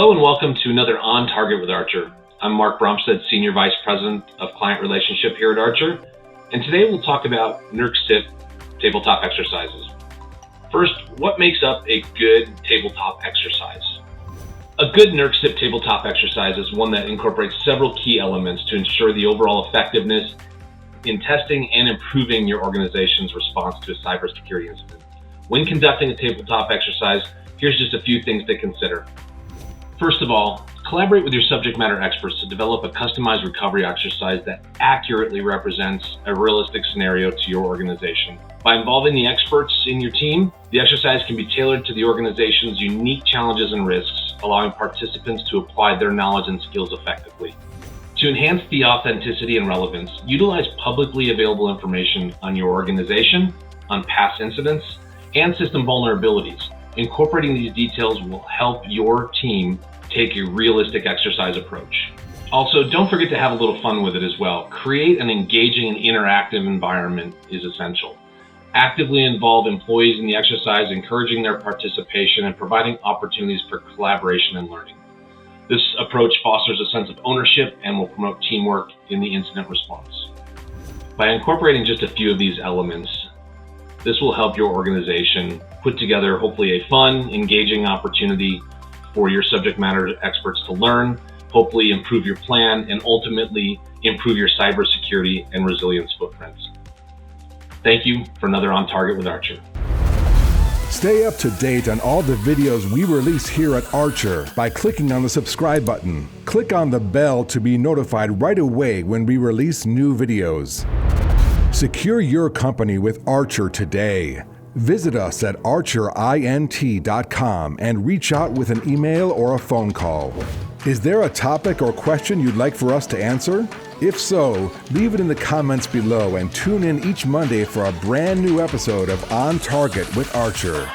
Hello and welcome to another On Target with Archer. I'm Mark Brahmstadt, Senior Vice President of Client Relationship here at Archer, and today we'll talk about NERC CIP Tabletop exercises. First, what makes up a good tabletop exercise? A good NERC CIP tabletop exercise is one that incorporates several key elements to ensure the overall effectiveness in testing and improving your organization's response to a cybersecurity incident. When conducting a tabletop exercise, here's just a few things to consider. First of all, collaborate with your subject matter experts to develop a customized recovery exercise that accurately represents a realistic scenario to your organization. By involving the experts in your team, the exercise can be tailored to the organization's unique challenges and risks, allowing participants to apply their knowledge and skills effectively. To enhance the authenticity and relevance, utilize publicly available information on your organization, on past incidents, and system vulnerabilities. Incorporating these details will help your team take a realistic exercise approach. Also, don't forget to have a little fun with it as well. Create an engaging and interactive environment is essential. Actively involve employees in the exercise, encouraging their participation and providing opportunities for collaboration and learning. This approach fosters a sense of ownership and will promote teamwork in the incident response. By incorporating just a few of these elements, this will help your organization put together hopefully a fun, engaging opportunity for your subject matter experts to learn, hopefully improve your plan, and ultimately improve your cybersecurity and resilience footprints. Thank you for another On Target with Archer. Stay up to date on all the videos we release here at Archer by clicking on the subscribe button. Click on the bell to be notified right away when we release new videos. Secure your company with Archer today. Visit us at archerint.com and reach out with an email or a phone call. Is there a topic or question you'd like for us to answer? If so, leave it in the comments below and tune in each Monday for a brand new episode of On Target with Archer.